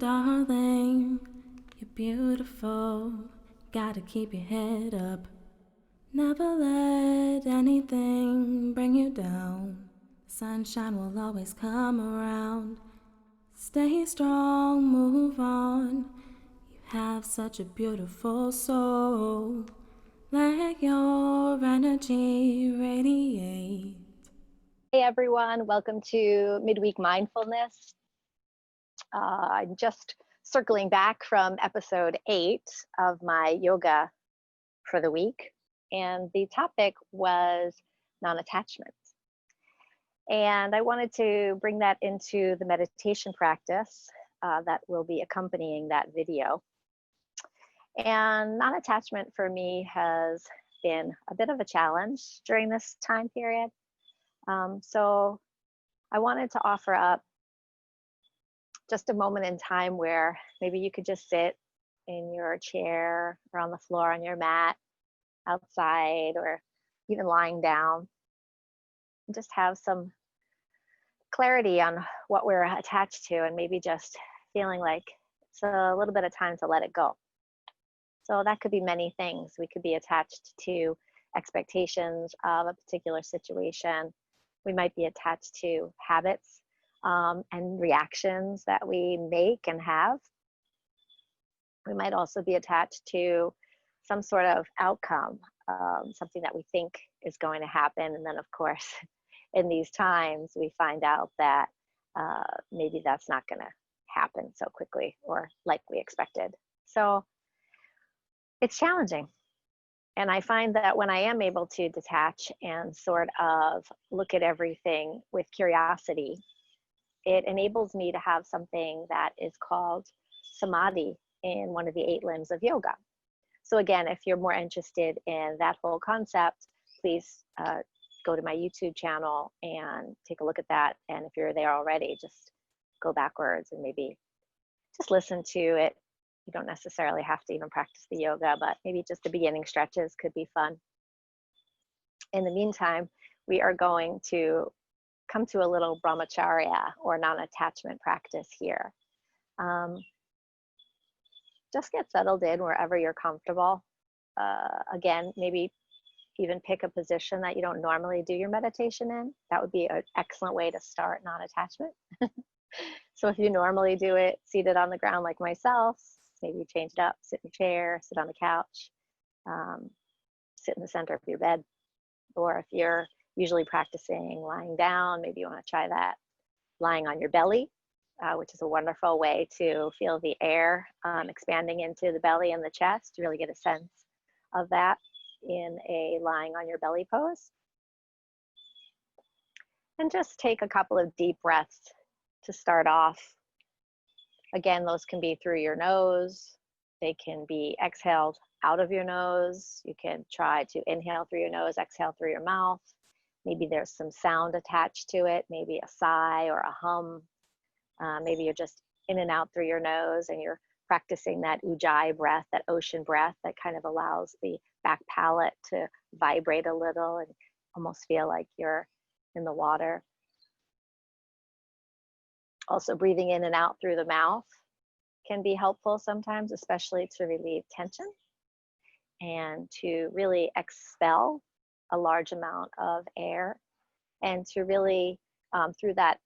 darling, you're beautiful. Gotta keep your head up. Never let anything bring you down. Sunshine will always come around. Stay strong, move on. You have such a beautiful soul. Let your energy radiate. Hey everyone, welcome to Midweek Mindfulness. I'm just circling back from episode 8 of my yoga for the week, and the topic was non-attachment. And I wanted to bring that into the meditation practice that will be accompanying that video. And non-attachment for me has been a bit of a challenge during this time period. So I wanted to offer up just a moment in time where maybe you could just sit in your chair or on the floor on your mat outside or even lying down and just have some clarity on what we're attached to and maybe just feeling like it's a little bit of time to let it go. So that could be many things. We could be attached to expectations of a particular situation. We might be attached to habits and reactions that we make and have. We might also be attached to some sort of outcome, something that we think is going to happen. And then, of course, in these times, we find out that maybe that's not going to happen so quickly or like we expected. So it's challenging. And I find that when I am able to detach and sort of look at everything with curiosity, it enables me to have something that is called samadhi in one of the 8 limbs of yoga. So again, if you're more interested in that whole concept, please go to my YouTube channel and take a look at that. And if you're there already, just go backwards and maybe just listen to it. You don't necessarily have to even practice the yoga, but maybe just the beginning stretches could be fun. In the meantime, we are going to come to a little Brahmacharya or non-attachment practice here. Just get settled in wherever you're comfortable. Again, maybe even pick a position that you don't normally do your meditation in. That would be an excellent way to start non-attachment. So if you normally do it seated on the ground like myself, maybe change it up, sit in a chair, sit on the couch, sit in the center of your bed. Or if you're usually practicing lying down, maybe you want to try that. Lying on your belly, which is a wonderful way to feel the air expanding into the belly and the chest, to really get a sense of that in a lying on your belly pose. And just take a couple of deep breaths to start off. Again, those can be through your nose. They can be exhaled out of your nose. You can try to inhale through your nose, exhale through your mouth. Maybe there's some sound attached to it, maybe a sigh or a hum. Maybe you're just in and out through your nose and you're practicing that ujjayi breath, that ocean breath that kind of allows the back palate to vibrate a little and almost feel like you're in the water. Also, breathing in and out through the mouth can be helpful sometimes, especially to relieve tension and to really expel a large amount of air, and to really, through that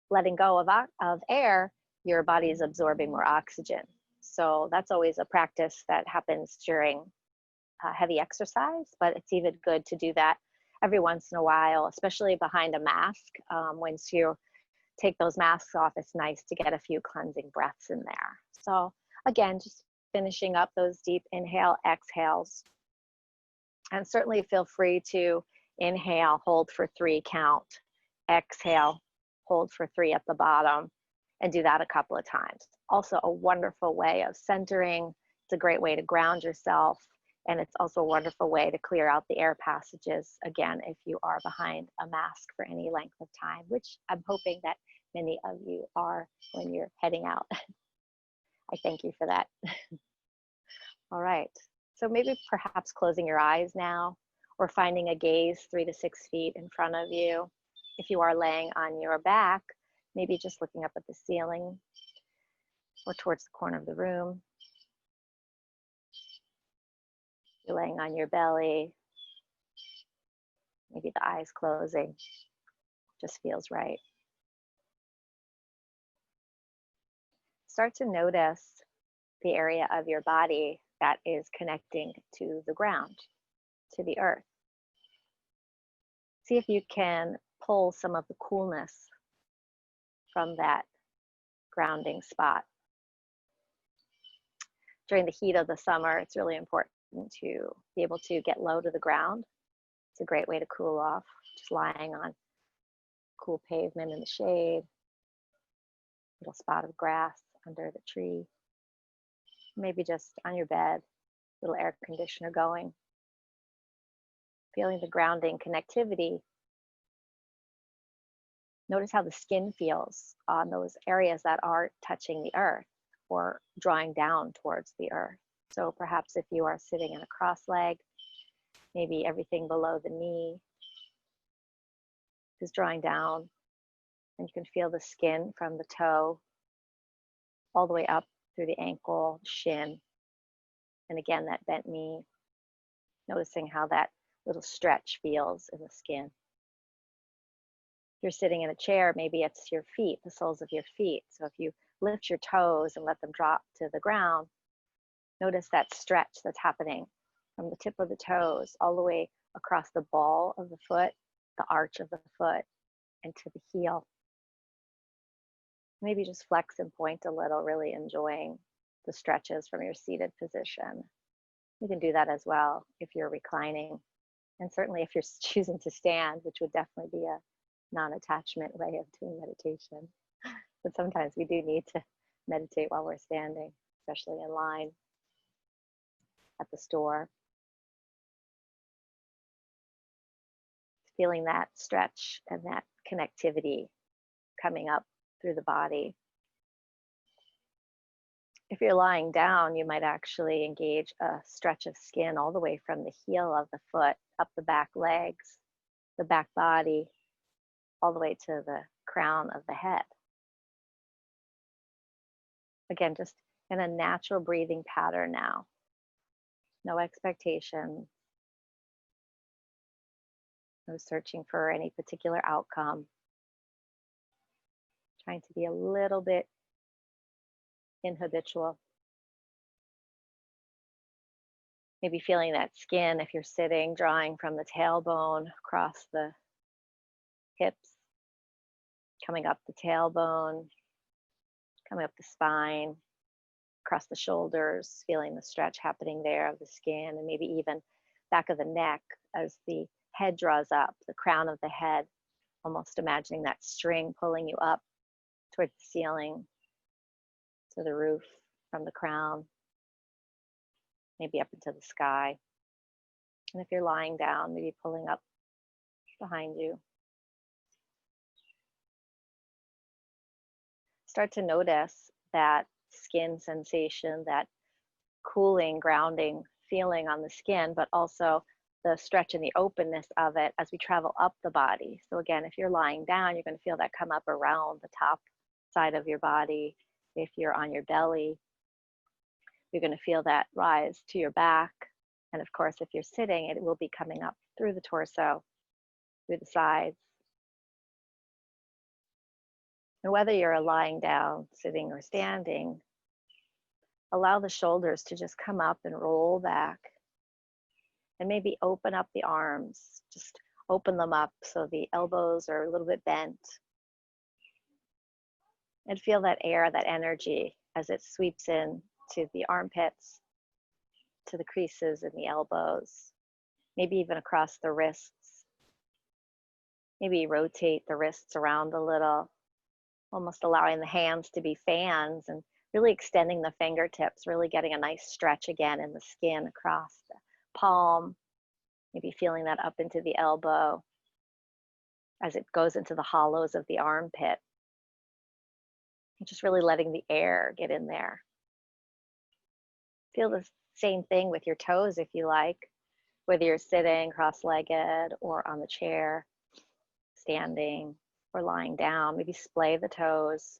letting go of air, your body is absorbing more oxygen. So that's always a practice that happens during heavy exercise, but it's even good to do that every once in a while, especially behind a mask. Once you take those masks off, it's nice to get a few cleansing breaths in there. So again, just finishing up those deep inhale, exhales. And certainly feel free to inhale, hold for 3 count, exhale, hold for 3 at the bottom, and do that a couple of times. Also a wonderful way of centering. It's a great way to ground yourself. And it's also a wonderful way to clear out the air passages, again, if you are behind a mask for any length of time, which I'm hoping that many of you are when you're heading out. I thank you for that. All right, so maybe perhaps closing your eyes now, or finding a gaze 3 to 6 feet in front of you. If you are laying on your back, maybe just looking up at the ceiling. or towards the corner of the room. You're laying on your belly, maybe the eyes closing, just feels right. Start to notice the area of your body that is connecting to the ground, to the earth. See if you can pull some of the coolness from that grounding spot. During the heat of the summer, it's really important to be able to get low to the ground. It's a great way to cool off, just lying on cool pavement in the shade, little spot of grass under the tree, maybe just on your bed, little air conditioner going. Feeling the grounding connectivity. Notice how the skin feels on those areas that are touching the earth or drawing down towards the earth. So perhaps if you are sitting in a cross leg, maybe everything below the knee is drawing down, and you can feel the skin from the toe all the way up through the ankle, shin, and again that bent knee. Noticing how that little stretch feels in the skin. If you're sitting in a chair, maybe it's your feet, the soles of your feet. So if you lift your toes and let them drop to the ground, notice that stretch that's happening from the tip of the toes all the way across the ball of the foot, the arch of the foot, and to the heel. Maybe just flex and point a little, really enjoying the stretches from your seated position. You can do that as well if you're reclining. And certainly if you're choosing to stand, which would definitely be a non-attachment way of doing meditation. But sometimes we do need to meditate while we're standing, especially in line at the store. Feeling that stretch and that connectivity coming up through the body. If you're lying down, you might actually engage a stretch of skin all the way from the heel of the foot, up the back legs, the back body, all the way to the crown of the head. Again, just in a natural breathing pattern now. No expectation. No searching for any particular outcome. Trying to be a little bit inhabitual. Maybe feeling that skin if you're sitting, drawing from the tailbone across the hips, coming up the tailbone, coming up the spine, across the shoulders, feeling the stretch happening there of the skin, and maybe even back of the neck as the head draws up, the crown of the head, almost imagining that string pulling you up towards the ceiling, to the roof from the crown, maybe up into the sky. And if you're lying down, maybe pulling up behind you. Start to notice that skin sensation, that cooling, grounding feeling on the skin, but also the stretch and the openness of it as we travel up the body. So again, if you're lying down, you're going to feel that come up around the top side of your body. If you're on your belly, you're going to feel that rise to your back. And of course, if you're sitting, it will be coming up through the torso, through the sides. And whether you're lying down, sitting, or standing, allow the shoulders to just come up and roll back. And maybe open up the arms. Just open them up so the elbows are a little bit bent. And feel that air, that energy as it sweeps in to the armpits, to the creases in the elbows, maybe even across the wrists. Maybe rotate the wrists around a little, almost allowing the hands to be fans and really extending the fingertips, really getting a nice stretch again in the skin across the palm, maybe feeling that up into the elbow as it goes into the hollows of the armpit. And just really letting the air get in there. Feel the same thing with your toes if you like, whether you're sitting cross-legged or on the chair, standing or lying down. Maybe splay the toes,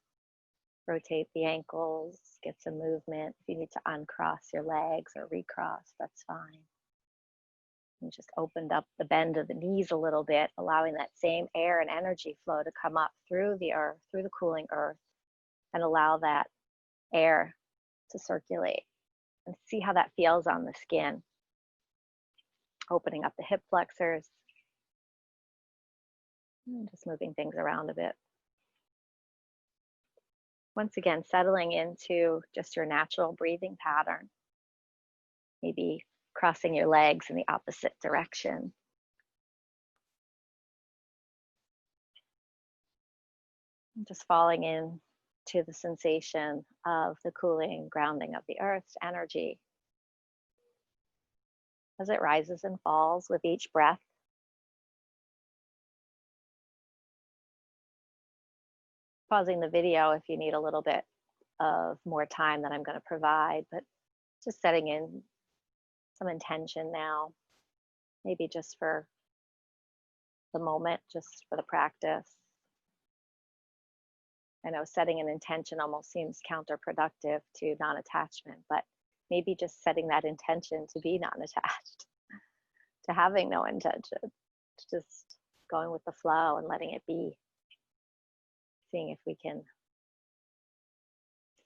rotate the ankles, get some movement. If you need to uncross your legs or recross, that's fine. And just opened up the bend of the knees a little bit, allowing that same air and energy flow to come up through the earth, through the cooling earth, and allow that air to circulate. And see how that feels on the skin. Opening up the hip flexors. And just moving things around a bit. Once again, settling into just your natural breathing pattern. Maybe crossing your legs in the opposite direction. And just falling in to the sensation of the cooling, grounding of the earth's energy as it rises and falls with each breath. Pausing the video if you need a little bit of more time than I'm going to provide, but just setting in some intention now, maybe just for the moment, just for the practice. I know setting an intention almost seems counterproductive to non-attachment, but maybe just setting that intention to be non-attached, to having no intention, to just going with the flow and letting it be. Seeing if we can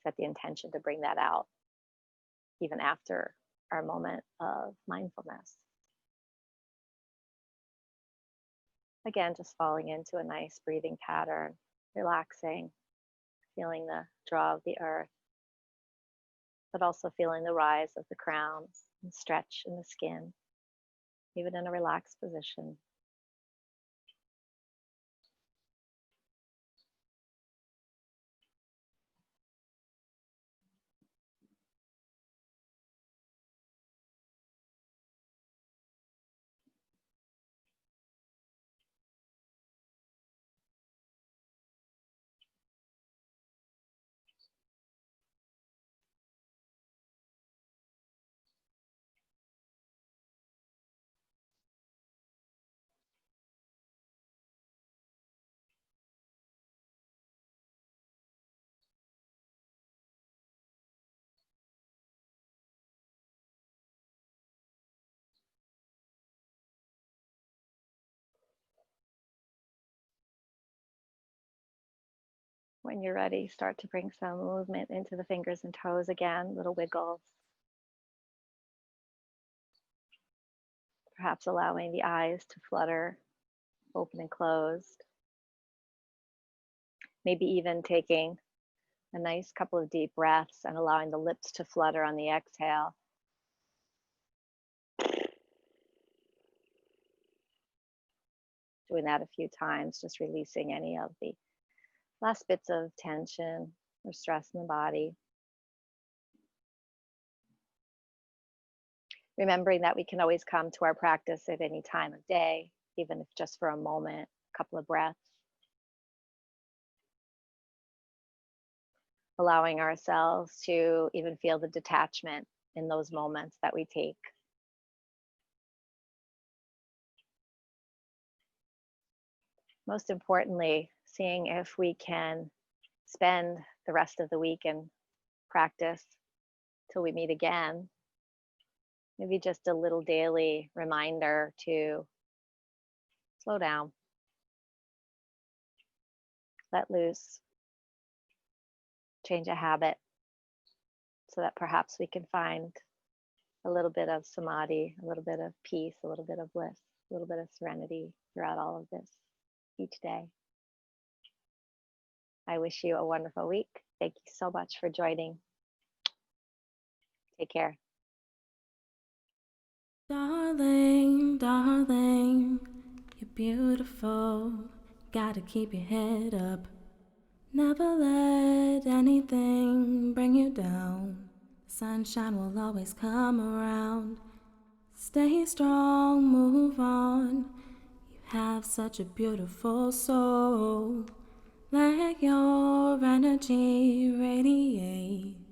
set the intention to bring that out even after our moment of mindfulness. Again, just falling into a nice breathing pattern, relaxing, feeling the draw of the earth, but also feeling the rise of the crowns and stretch in the skin, even in a relaxed position. When you're ready, start to bring some movement into the fingers and toes again, little wiggles. Perhaps allowing the eyes to flutter, open and closed. Maybe even taking a nice couple of deep breaths and allowing the lips to flutter on the exhale. Doing that a few times, just releasing any of the last bits of tension or stress in the body. Remembering that we can always come to our practice at any time of day, even if just for a moment, a couple of breaths. Allowing ourselves to even feel the detachment in those moments that we take. Most importantly, seeing if we can spend the rest of the week in practice till we meet again. Maybe just a little daily reminder to slow down, let loose, change a habit so that perhaps we can find a little bit of samadhi, a little bit of peace, a little bit of bliss, a little bit of serenity throughout all of this each day. I wish you a wonderful week. Thank you so much for joining. Take care. Darling, darling, you're beautiful. Gotta keep your head up. Never let anything bring you down. Sunshine will always come around. Stay strong, move on. You have such a beautiful soul. Let your energy radiate.